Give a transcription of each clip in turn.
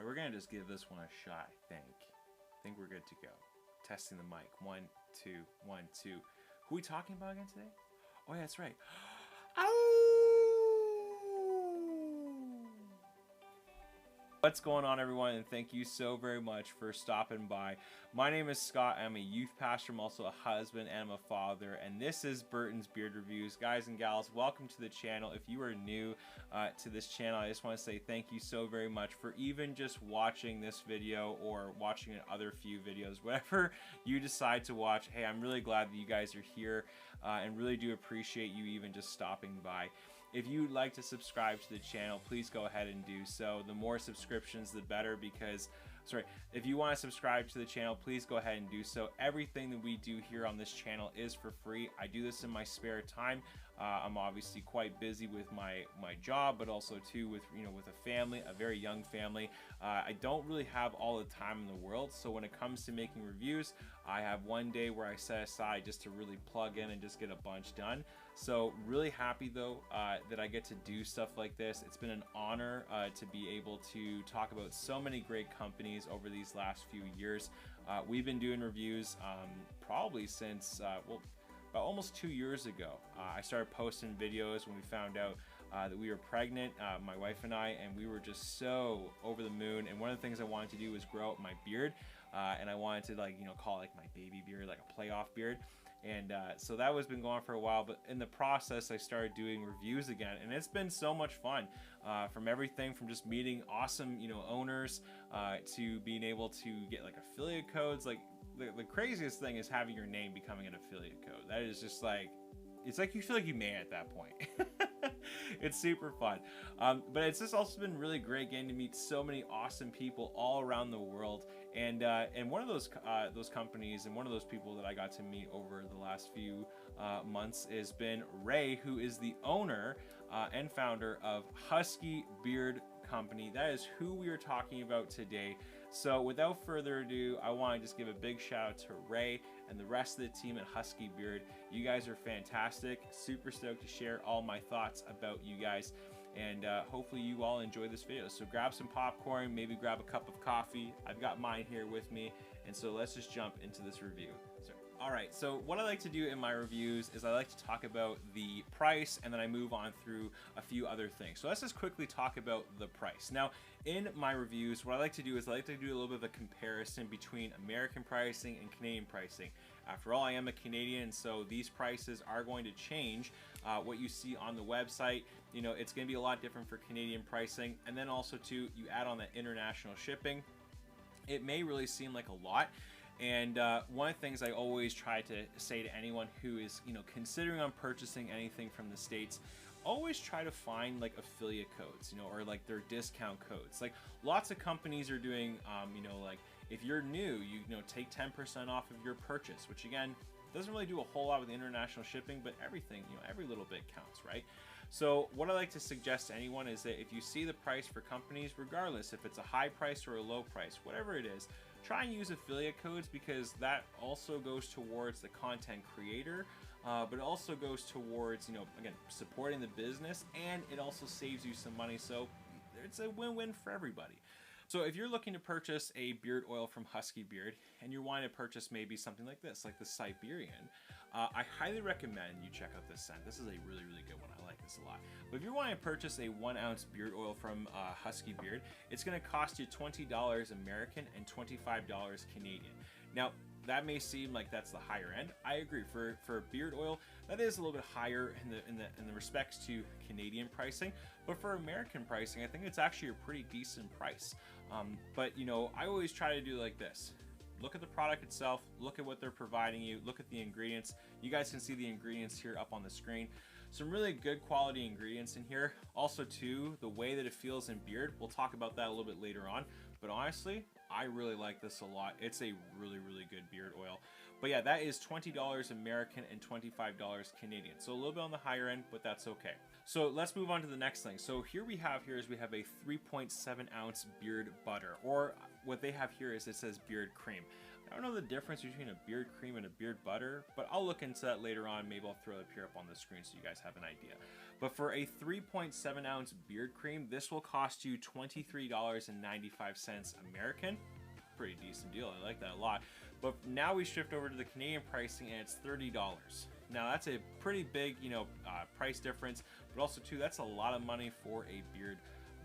Alright, we're gonna just give this one a shot, I think we're good to go. Testing the mic. 1, 2, 1, 2. Who are we talking about again today? Oh yeah, that's right. What's going on, everyone, and thank you so very much for stopping by. My name is Scott. I'm a youth pastor. I'm also a husband and I'm a father, and this is Burton's Beard Reviews. Guys and gals, welcome to the channel. If you are new to this channel, I just want to say thank you so very much for even just watching this video or watching other few videos. Whatever you decide to watch, hey, I'm really glad that you guys are here and really do appreciate you even just stopping by. If you'd like to subscribe to the channel, please go ahead and do so. The more subscriptions, the better, because, if you want to subscribe to the channel, please go ahead and do so. Everything that we do here on this channel is for free. I do this in my spare time. I'm obviously quite busy with my job, but also too with a family, a very young family. I don't really have all the time in the world, so when it comes to making reviews, I have one day where I set aside just to really plug in and just get a bunch done. So really happy though that I get to do stuff like this. It's been an honor to be able to talk about so many great companies over these last few years. We've been doing reviews probably since well, about almost 2 years ago. I started posting videos when we found out that we were pregnant, my wife and I, and we were just so over the moon. And one of the things I wanted to do was grow out my beard, and I wanted to call it my baby beard, like a playoff beard. And so that was been going for a while, but in the process I started doing reviews again, and it's been so much fun. From everything from just meeting awesome owners to being able to get like affiliate codes. Like the craziest thing is having your name becoming an affiliate code. That is just like, it's like you feel like you made it at that point. It's super fun, but it's just also been really great getting to meet so many awesome people all around the world. And one of those companies and one of those people that I got to meet over the last few months has been Ray, who is the owner and founder of Husky Beard Company. That is who we are talking about today. So without further ado, I want to just give a big shout out to Ray and the rest of the team at Husky Beard. You guys are fantastic. Super stoked to share all my thoughts about you guys, and hopefully you all enjoy this video. So grab some popcorn, maybe grab a cup of coffee. I've got mine here with me, and so let's just jump into this review. Alright, so what I like to do in my reviews is I like to talk about the price, and then I move on through a few other things. So let's just quickly talk about the price. Now, in my reviews, what I like to do is I like to do a little bit of a comparison between American pricing and Canadian pricing. After all, I am a Canadian, so these prices are going to change. What you see on the website, it's going to be a lot different for Canadian pricing, and then also too, you add on that international shipping. It may really seem like a lot. And one of the things I always try to say to anyone who is, considering on purchasing anything from the States, always try to find like affiliate codes, or like their discount codes. Like lots of companies are doing, like if you're new, take 10% off of your purchase, which again, doesn't really do a whole lot with the international shipping, but everything, every little bit counts, right? So what I like to suggest to anyone is that if you see the price for companies, regardless if it's a high price or a low price, whatever it is, try and use affiliate codes, because that also goes towards the content creator, but it also goes towards, again, supporting the business, and it also saves you some money. So it's a win-win for everybody. So if you're looking to purchase a beard oil from Husky Beard, and you're wanting to purchase maybe something like this, like the Siberian, I highly recommend you check out this scent. This is a really, really good one. I like this a lot. But if you're wanting to purchase a 1 ounce beard oil from Husky Beard, it's going to cost you $20 American and $25 Canadian. Now, that may seem like that's the higher end. I agree. For beard oil, that is a little bit higher in the respects to Canadian pricing, but for American pricing, I think it's actually a pretty decent price. But I always try to do like this. Look at the product itself, look at what they're providing you, look at the ingredients. You guys can see the ingredients here up on the screen. Some really good quality ingredients in here. Also too, the way that it feels in beard, we'll talk about that a little bit later on. But honestly, I really like this a lot. It's a really, really good beard oil. But yeah, that is $20 American and $25 Canadian. So a little bit on the higher end, but that's okay. So let's move on to the next thing. So here we have a 3.7 ounce beard butter, or what they have here is it says beard cream. I don't know the difference between a beard cream and a beard butter, but I'll look into that later on. Maybe I'll throw it here up on the screen so you guys have an idea. But for a 3.7 ounce beard cream, this will cost you $23.95 American. Pretty decent deal. I like that a lot. But now we shift over to the Canadian pricing, and it's $30. Now that's a pretty big, price difference, but also too, that's a lot of money for a beard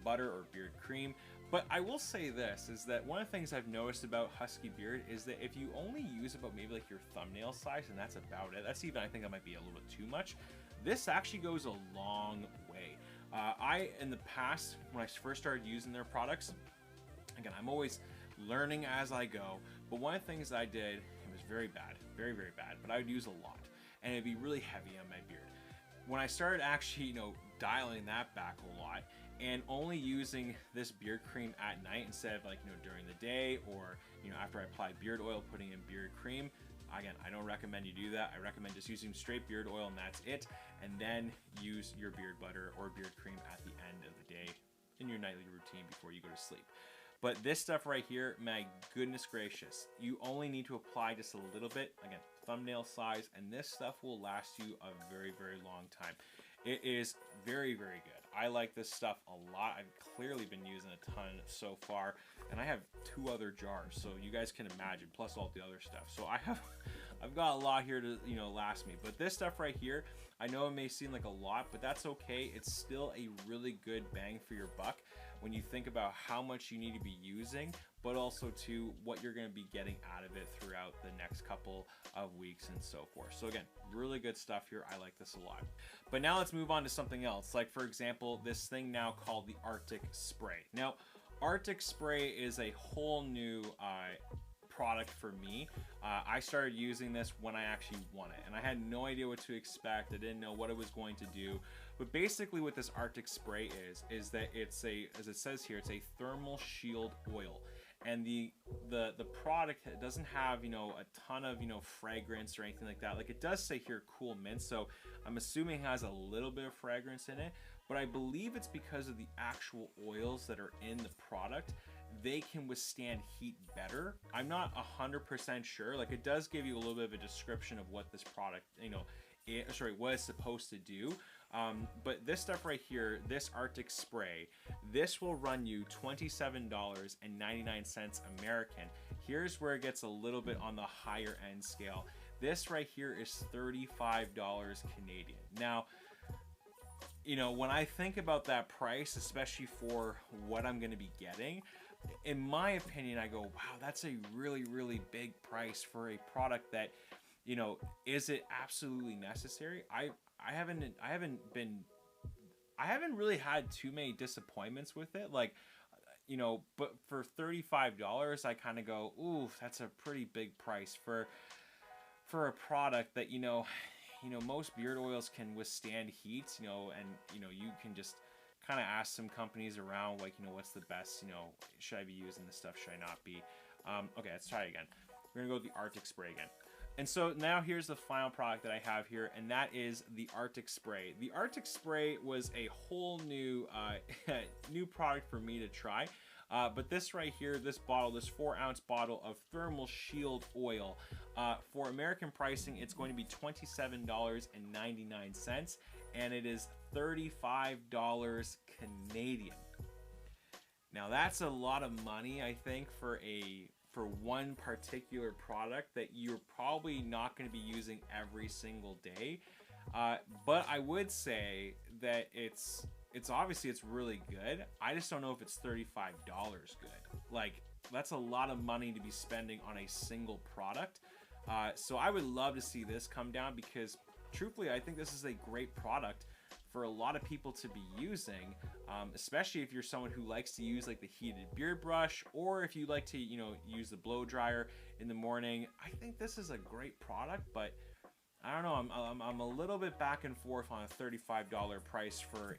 butter or beard cream. But I will say this, is that one of the things I've noticed about Husky Beard is that if you only use about maybe like your thumbnail size, and that's about it, that's even, I think that might be a little bit too much, this actually goes a long way. In the past, when I first started using their products, again, I'm always learning as I go, but one of the things I did, it was very bad, very, very bad, but I would use a lot, and it'd be really heavy on my beard. When I started actually, dialing that back a lot, and only using this beard cream at night instead of like, during the day, or, after I apply beard oil, putting in beard cream. Again, I don't recommend you do that. I recommend just using straight beard oil and that's it. And then use your beard butter or beard cream at the end of the day in your nightly routine before you go to sleep. But this stuff right here, my goodness gracious, you only need to apply just a little bit, again, thumbnail size, and this stuff will last you a very, very long time. It is very, very good. I like this stuff a lot. I've clearly been using a ton so far, and I have 2 other jars, so you guys can imagine, plus all the other stuff. So I've got a lot here to, last me. But this stuff right here, I know it may seem like a lot, but that's okay. It's still a really good bang for your buck when you think about how much you need to be using, but also to what you're going to be getting out of it throughout the next couple of weeks and so forth. So again, really good stuff here. I like this a lot. But now let's move on to something else. Like for example, this thing now called the Arctic Spray. Now, Arctic Spray is a whole new product for me. I started using this when I actually won it, and I had no idea what to expect. I didn't know what it was going to do. But basically what this Arctic Spray is that it's as it says here, it's a thermal shield oil. And the product doesn't have, a ton of, fragrance or anything like that. Like it does say here cool mint, so I'm assuming it has a little bit of fragrance in it, but I believe it's because of the actual oils that are in the product. They can withstand heat better. I'm not 100% sure. Like it does give you a little bit of a description of what this product, what it's supposed to do. But this stuff right here, this Arctic Spray, this will run you $27.99 American. Here's where it gets a little bit on the higher end scale. This right here is $35 Canadian. Now, when I think about that price, especially for what I'm going to be getting, in my opinion, I go, wow, that's a really, really big price for a product that, is it absolutely necessary? I haven't really had too many disappointments with it. Like, but for $35, I kind of go, ooh, that's a pretty big price for a product that, most beard oils can withstand heat, and, you can just kind of ask some companies around, like, what's the best, should I be using this stuff? Should I not be? Okay, let's try it again. We're gonna go with the Arctic Spray again. And so now here's the final product that I have here, and that is the Arctic Spray. The Arctic Spray was a whole new new product for me to try. But this right here, this bottle, this 4-ounce bottle of thermal shield oil, for American pricing, it's going to be $27.99, and it is $35 Canadian. Now that's a lot of money, I think, for one particular product that you're probably not going to be using every single day. But I would say that it's obviously it's really good. I just don't know if it's $35 good. Like, that's a lot of money to be spending on a single product. So I would love to see this come down, because truthfully, I think this is a great product for a lot of people to be using, especially if you're someone who likes to use like the heated beard brush, or if you like to, use the blow dryer in the morning. I think this is a great product, but I don't know. I'm a little bit back and forth on a $35 price for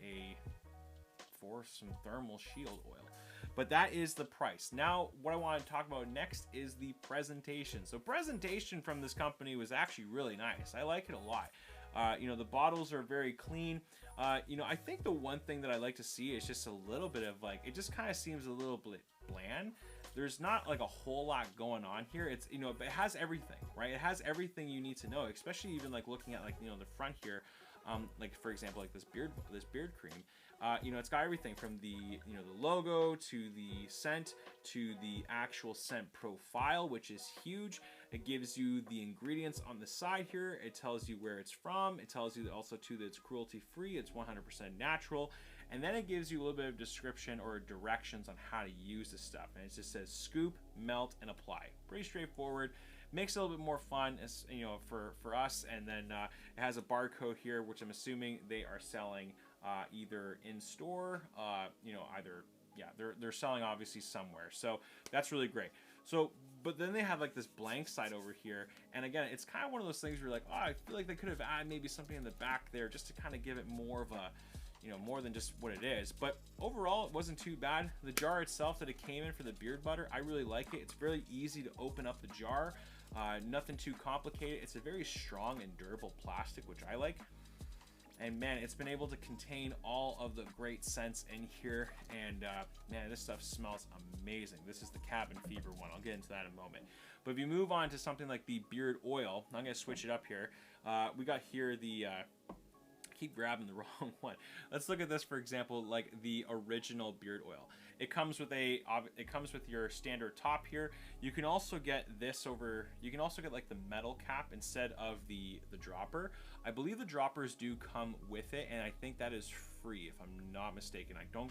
some thermal shield oil. But that is the price. Now, what I want to talk about next is the presentation. So presentation from this company was actually really nice. I like it a lot. The bottles are very clean. I think the one thing that I like to see is just a little bit of, like, it just kind of seems a little bit bland. there's not like a whole lot going on here. It's, you know, but it has everything, right? It has everything you need to know, especially even like looking at like, you know, the front here. Like for example, like this beard cream, you know, it's got everything from the, you know, the logo to the scent to the actual scent profile, which is huge. It gives you the ingredients on the side here. It tells you where it's from. It tells you also too that it's cruelty free. It's 100% natural. And then it gives you a little bit of description or directions on how to use this stuff. And it just says scoop, melt, and apply. Pretty straightforward. Makes it a little bit more fun, as you know, for us. And then it has a barcode here, which I'm assuming they are selling either in store, you know, either, yeah, they're selling obviously somewhere. So that's really great. So, but then they have like this blank side over here. And again, it's kind of one of those things where you're like, oh, I feel like they could have added maybe something in the back there just to kind of give it more of a, you know, more than just what it is. But overall, it wasn't too bad. The jar itself that it came in for the beard butter, I really like it. It's very easy to open up the jar. Nothing too complicated. It's a very strong and durable plastic, which I like. And man, it's been able to contain all of the great scents in here. And man, this stuff smells amazing. This is the cabin fever one. I'll get into that in a moment. But if you move on to something like the beard oil, I'm gonna switch it up here. We got here the keep grabbing the wrong one. Let's look at this, for example, like the original beard oil. It comes with your standard top here. You can also get this over, you can also get like the metal cap instead of the dropper. I believe the droppers do come with it, and I think that is free if I'm not mistaken. I don't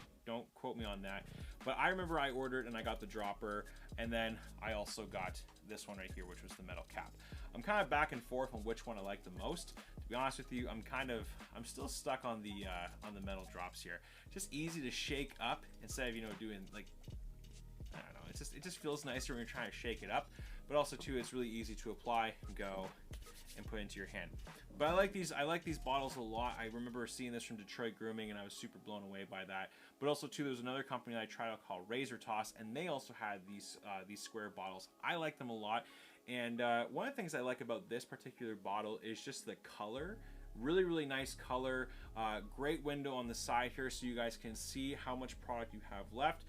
quote me on that, but I remember I ordered and I got the dropper, and then I also got this one right here, which was the metal cap. I'm kind of back and forth on which one I like the most. To be honest with you, I'm still stuck on the metal drops here. Just easy to shake up instead of, you know, doing like, I don't know, it just feels nicer when you're trying to shake it up. But also too, it's really easy to apply and go and put into your hand. But I like these bottles a lot. I remember seeing this from Detroit Grooming, and I was super blown away by that. But also too, there's another company that I tried out called Razor Toss, and they also had these square bottles. I like them a lot. And one of the things I like about this particular bottle is just the color. Really nice color. Great window on the side here so you guys can see how much product you have left.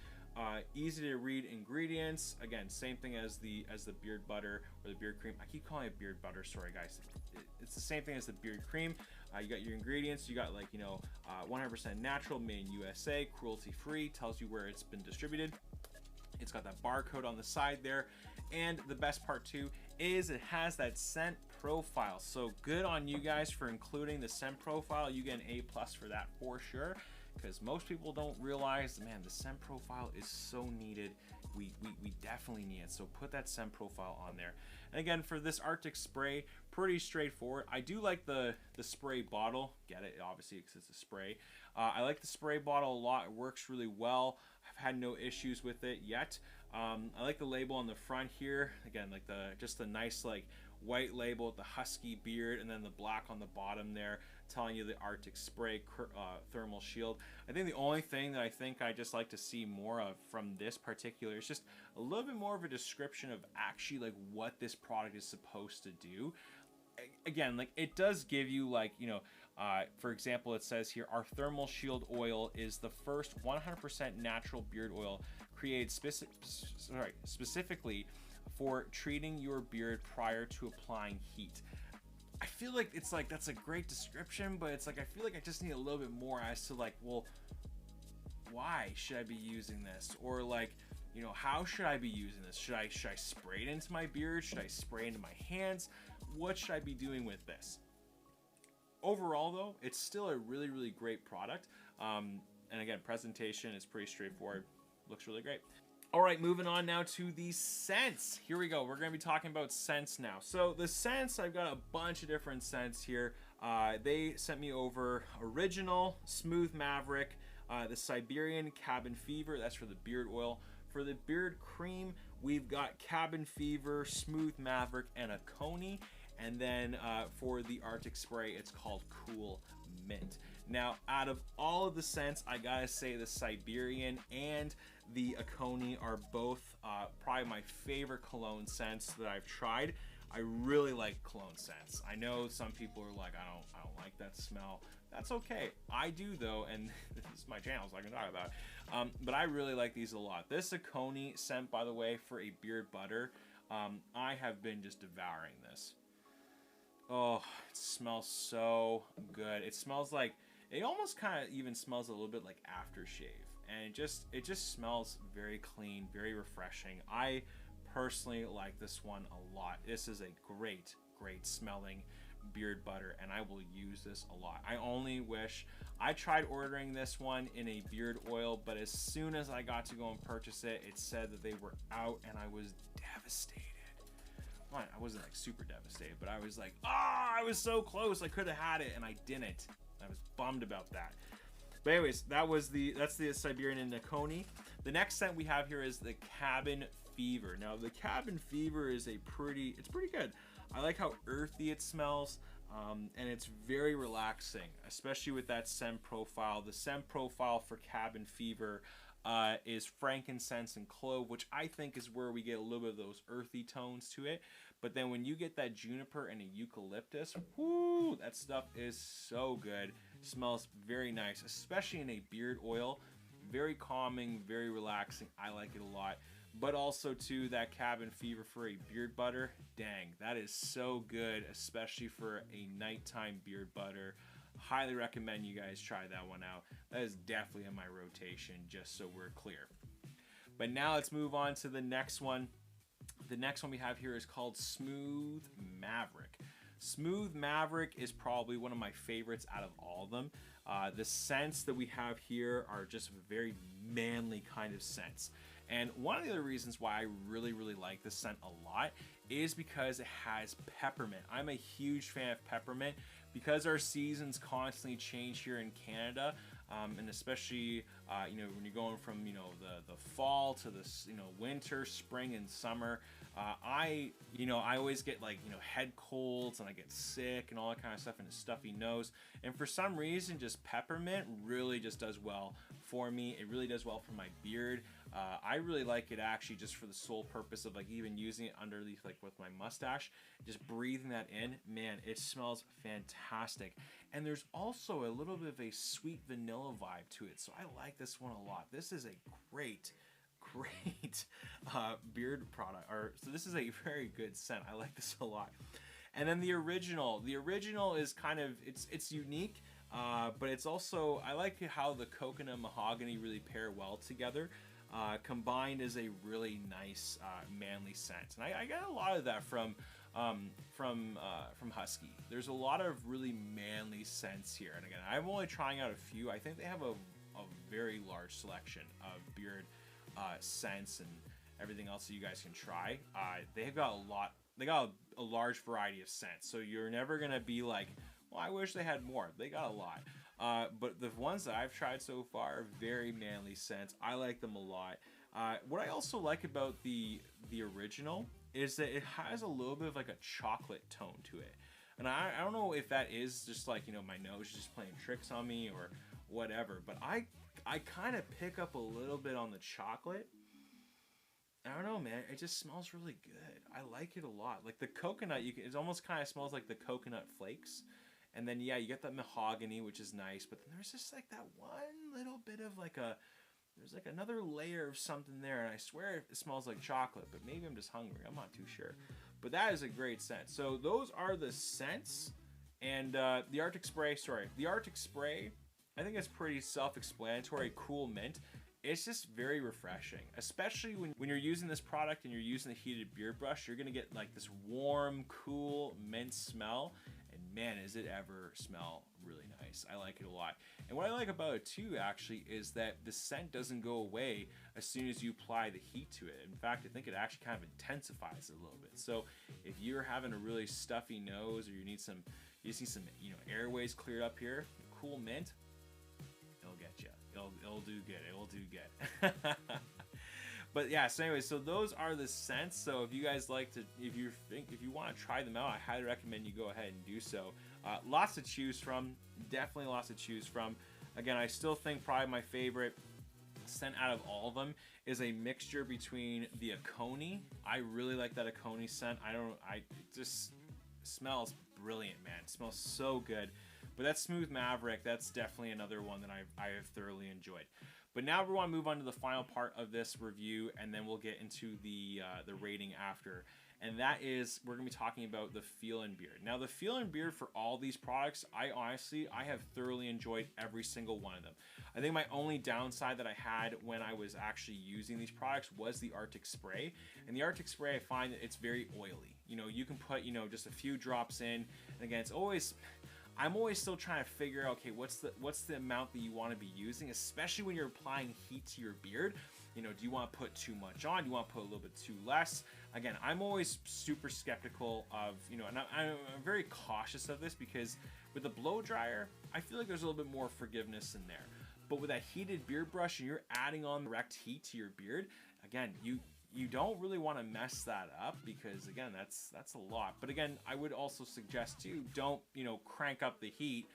Easy to read ingredients. Again, same thing as the beard butter or the beard cream. I keep calling it beard butter, sorry guys. It's the same thing as the beard cream. You got your ingredients. You got, like, you know, 100% natural, made in USA, cruelty free, tells you where it's been distributed. It's got that barcode on the side there. And the best part too is it has that scent profile. So good on you guys for including the scent profile. You get an A+ for that for sure, because most people don't realize, man, the scent profile is so needed. We definitely need it. So put that scent profile on there. And again, for this Arctic spray, pretty straightforward. I do like the spray bottle. Get it, obviously, because it's a spray. I like the spray bottle a lot. It works really well. I've had no issues with it yet. I like the label on the front here. Again, like just the nice like white label with the Husky beard, and then the black on the bottom there telling you the Arctic spray thermal shield. I think the only thing that I just like to see more of from this particular is just a little bit more of a description of actually like what this product is supposed to do. Again, like it does give you, like, you know, for example, it says here, our thermal shield oil is the first 100% natural beard oil created specifically for treating your beard prior to applying heat. I feel like it's like, that's a great description, but it's like, I feel like I just need a little bit more as to like, well, why should I be using this? Or like, you know, how should I be using this? Should I spray it into my beard? Should I spray it into my hands? What should I be doing with this? Overall though, it's still a really great product. And again, presentation is pretty straightforward. Looks really great. All right, moving on now to the scents. Here we go. We're going to be talking about scents now. So the scents, I've got a bunch of different scents here. They sent me over Original, Smooth Maverick, the Siberian Cabin Fever. That's for the beard oil. For the beard cream, we've got Cabin Fever, Smooth Maverick, and a Coney. And then for the Arctic spray, it's called Cool Mint. Now, out of all of the scents, I gotta say the Siberian and the Aconi are both probably my favorite cologne scents that I've tried. I really like cologne scents. I know some people are like, I don't like that smell. That's okay. I do though, and this is my channel, so I can talk about it. But I really like these a lot. This SCOTTY scent, by the way, for a beard butter. I have been just devouring this. Oh, it smells so good. It smells like, it almost kind of even smells a little bit like aftershave, and it just smells very clean, very refreshing. I personally like this one a lot. This is a great smelling beard butter, and I will use this a lot. I only wish I tried ordering this one in a beard oil, but as soon as I got to go and purchase it, it said that they were out, and I was devastated. Well, I wasn't like super devastated, but I was like, I was so close. I could have had it, and I didn't. I was bummed about that. But anyways, that's the Siberian and SCOTTY. The next scent we have here is the Cabin Fever. Now the Cabin Fever is it's pretty good. I like how earthy it smells, and it's very relaxing, especially with that scent profile. The scent profile for Cabin Fever is frankincense and clove, which I think is where we get a little bit of those earthy tones to it. But then when you get that juniper and a eucalyptus, whoo, that stuff is so good. Smells very nice, especially in a beard oil. Very calming, very relaxing. I like it a lot. But also too, that Cabin Fever for a beard butter, dang, that is so good, especially for a nighttime beard butter. Highly recommend you guys try that one out. That is definitely in my rotation, just so we're clear. But now let's move on to the next one. The next one we have here is called Smooth Maverick. Smooth Maverick is probably one of my favorites out of all of them. The scents that we have here are just very manly kind of scents. And one of the other reasons why I really like this scent a lot is because it has peppermint. I'm a huge fan of peppermint because our seasons constantly change here in Canada. And especially, when you're going from, the fall to the, winter, spring, and summer, I always get head colds, and I get sick and all that kind of stuff, and a stuffy nose. And for some reason, just peppermint really just does well for me. It really does well for my beard. I really like it actually just for the sole purpose of even using it underneath with my mustache, just breathing that in. Man, it smells fantastic. And there's also a little bit of a sweet vanilla vibe to it, so I like this one a lot. This is a great beard product, so this is a very good scent. I like this a lot. And then the original is kind of, it's unique, but it's also, I like how the coconut and mahogany really pair well together. Combined is a really nice manly scent, and I got a lot of that from Husky. There's a lot of really manly scents here, and again, I'm only trying out a few. I think they have a very large selection of beard scents and everything else that you guys can try. They've got a lot. They got a large variety of scents, so you're never gonna be like, well, I wish they had more. They got a lot. But the ones that I've tried so far are very manly scents. I like them a lot. What I also like about the original is that it has a little bit of a chocolate tone to it. And I don't know if that is just my nose just playing tricks on me or whatever, but I kind of pick up a little bit on the chocolate. I don't know, man. It just smells really good. I like it a lot. Like the coconut, it almost kind of smells like the coconut flakes. And then, yeah, you get that mahogany, which is nice. But then there's just that one little bit of there's another layer of something there. And I swear it smells like chocolate, but maybe I'm just hungry. I'm not too sure. But that is a great scent. So those are the scents. And the Arctic Spray, I think it's pretty self-explanatory. Cool mint. It's just very refreshing, especially when you're using this product and you're using the heated beard brush. You're gonna get this warm, cool mint smell, and man, does it ever smell really nice. I like it a lot. And what I like about it too, actually, is that the scent doesn't go away as soon as you apply the heat to it. In fact, I think it actually kind of intensifies it a little bit. So if you're having a really stuffy nose, or you just need some airways cleared up here, cool mint, it'll get you. It'll do good. It will do good. But yeah, so anyway, so those are the scents. So if you guys if you want to try them out, I highly recommend you go ahead and do so. Lots to choose from. Definitely lots to choose from. Again, I still think probably my favorite scent out of all of them is a mixture between the Aconi. I really like that Aconi scent. It just smells brilliant, man. It smells so good. But that Smooth Maverick, that's definitely another one that I have thoroughly enjoyed. But now we want to move on to the final part of this review, and then we'll get into the rating after. And that is, we're going to be talking about the Feel and Beard. Now, the Feel and Beard for all these products, I have thoroughly enjoyed every single one of them. I think my only downside that I had when I was actually using these products was the Arctic Spray. And the Arctic Spray, I find that it's very oily. You know, you can put, you know, just a few drops in. And again, it's always... I'm always still trying to figure out, okay, what's the amount that you want to be using, especially when you're applying heat to your beard. You know, do you want to put too much on? Do you want to put a little bit too less? Again, I'm always super skeptical of, you know, and I'm very cautious of this because with the blow dryer, I feel like there's a little bit more forgiveness in there. But with that heated beard brush and you're adding on direct heat to your beard, again, you don't really want to mess that up because again, that's a lot. But again, I would also suggest too, don't, you know, crank up the heat.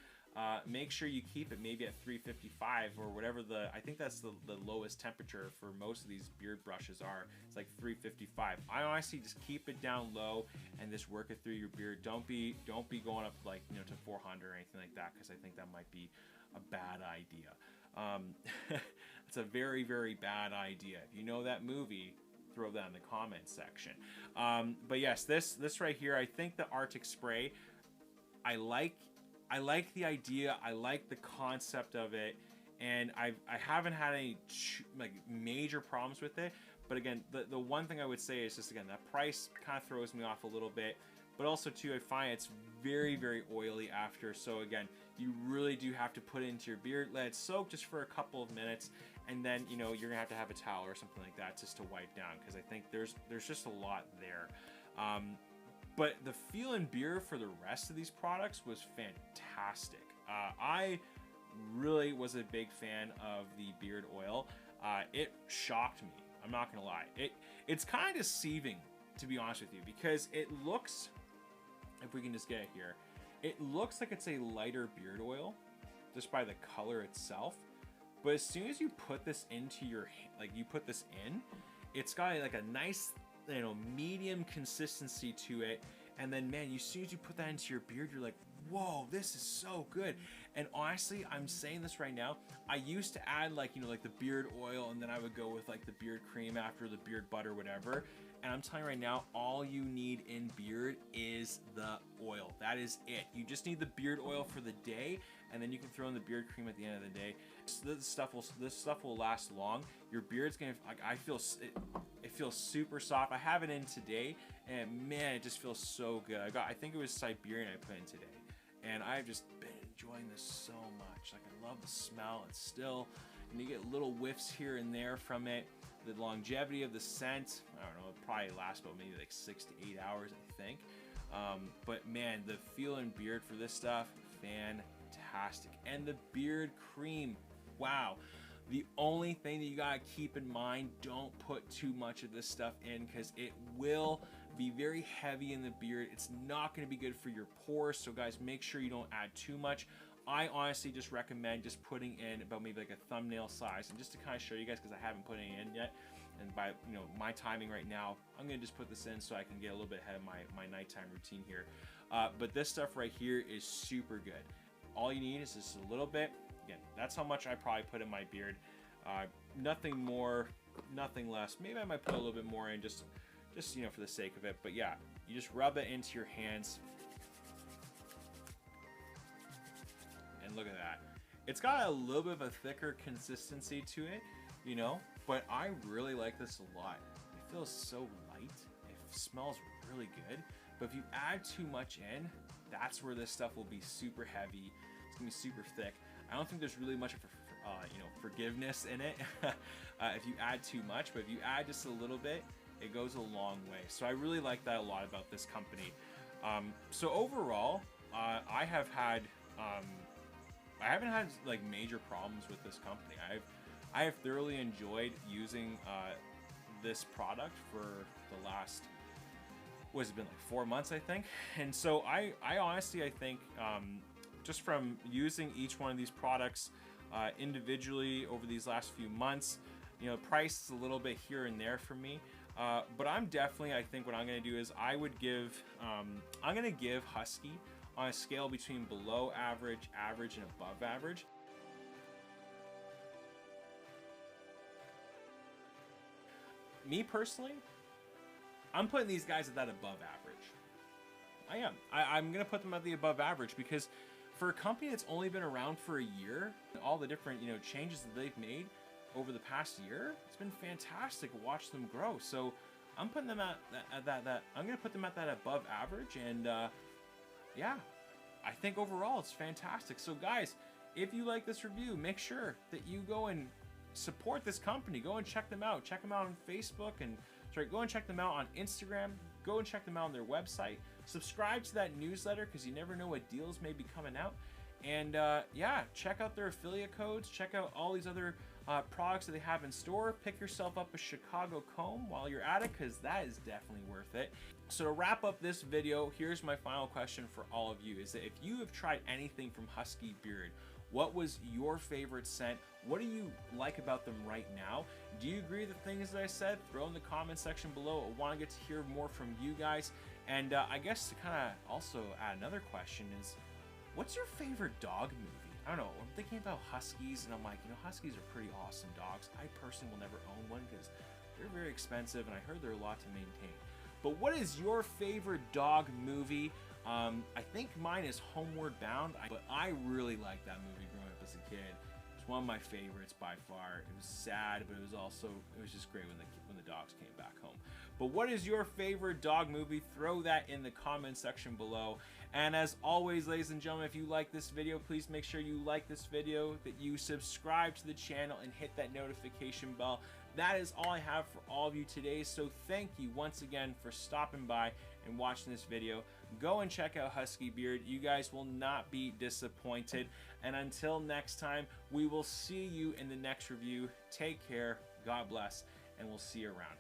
Make sure you keep it maybe at 355 or whatever I think that's the lowest temperature for most of these beard brushes are. It's like 355. I honestly just keep it down low and just work it through your beard. Don't be going up like, you know, to 400 or anything like that, because I think that might be a bad idea. It's a very, very bad idea. If you know that movie, throw that in the comments section. But yes, this right here, I think the Arctic Spray, I like the idea, I like the concept of it, and I haven't had any like major problems with it. But again, the one thing I would say is just, again, that price kind of throws me off a little bit. But also too, I find it's very, very oily after. So again, you really do have to put it into your beard, let it soak just for a couple of minutes, and then, you know, you're gonna have a towel or something like that just to wipe down, because I think there's just a lot there. But the Feel and Beard for the rest of these products was fantastic. I really was a big fan of the beard oil. It shocked me, I'm not gonna lie. It's kind of deceiving, to be honest with you, because it looks, if we can just get it here, it looks like it's a lighter beard oil just by the color itself. But as soon as you put this into your, like, you put this in, it's got like a nice, you know, medium consistency to it. And then, man, as soon as you put that into your beard, you're like, whoa, this is so good. And honestly, I'm saying this right now, I used to add, like, you know, like the beard oil, and then I would go with like the beard cream after, the beard butter, whatever. And I'm telling you right now, all you need in beard is the oil. That is it. You just need the beard oil for the day, and then you can throw in the beard cream at the end of the day. This stuff will last long. Your beard's gonna, like, it feels super soft. I have it in today, and man, it just feels so good. I think it was Siberian I put in today, and I've just been enjoying this so much. Like, I love the smell. It's still, and you get little whiffs here and there from it. The longevity of the scent, I don't know, it probably lasts about maybe like 6 to 8 hours, I think. But man, the Feel and Beard for this stuff, fantastic. And the beard cream, wow. The only thing that you gotta keep in mind, don't put too much of this stuff in, because it will be very heavy in the beard. It's not gonna be good for your pores, so guys, make sure you don't add too much. I honestly just recommend just putting in about maybe like a thumbnail size, and just to kind of show you guys, because I haven't put it in yet, and by, you know, my timing right now, I'm gonna just put this in so I can get a little bit ahead of my nighttime routine here. But this stuff right here is super good. All you need is just a little bit. Again, that's how much I probably put in my beard. Nothing more, nothing less. Maybe I might put a little bit more in, just you know, for the sake of it. But yeah, you just rub it into your hands. And look at that. It's got a little bit of a thicker consistency to it, you know, but I really like this a lot. It feels so light. It smells really good. But if you add too much in, that's where this stuff will be super heavy. It's gonna be super thick. I don't think there's really much of a, you know, forgiveness in it if you add too much, but if you add just a little bit, it goes a long way. So I really like that a lot about this company. So overall, I haven't had like major problems with this company. I have thoroughly enjoyed using this product for the last, what has it been, like 4 months, I think. And so I honestly, I think just from using each one of these products, individually over these last few months. You know, price is a little bit here and there for me. But I'm definitely, I think what I'm going to do is I would give, I'm going to give Husky on a scale between below average, average, and above average. Me personally, I'm putting these guys at that above average. I am. I'm going to put them at the above average because for a company that's only been around for a year, all the different, you know, changes that they've made over the past year, it's been fantastic to watch them grow. So I'm putting them at that I'm going to put them at that above average. And yeah, I think overall it's fantastic. So guys, if you like this review, make sure that you go and support this company. Go and check them out. Check them out on Facebook, and go and check them out on Instagram. Go and check them out on their website. Subscribe to that newsletter because you never know what deals may be coming out. And yeah, check out their affiliate codes. Check out all these other products that they have in store. Pick yourself up a Chicago comb while you're at it, because that is definitely worth it. So to wrap up this video, here's my final question for all of you, is that if you have tried anything from Husky Beard, what was your favorite scent? What do you like about them right now? Do you agree with the things that I said? Throw in the comment section below. I want to get to hear more from you guys. And I guess to kind of also add another question is, what's your favorite dog movie? I don't know, I'm thinking about Huskies, and I'm like, you know, Huskies are pretty awesome dogs. I personally will never own one because they're very expensive, and I heard they're a lot to maintain. But what is your favorite dog movie? I think mine is Homeward Bound, but I really liked that movie growing up as a kid. It's one of my favorites by far. It was sad, but it was just great when the dogs came back home. But what is your favorite dog movie? Throw that in the comment section below. And as always, ladies and gentlemen, if you like this video, please make sure you like this video, that you subscribe to the channel, and hit that notification bell. That is all I have for all of you today. So thank you once again for stopping by and watching this video. Go and check out Husky Beard. You guys will not be disappointed. And until next time, we will see you in the next review. Take care, God bless, and we'll see you around.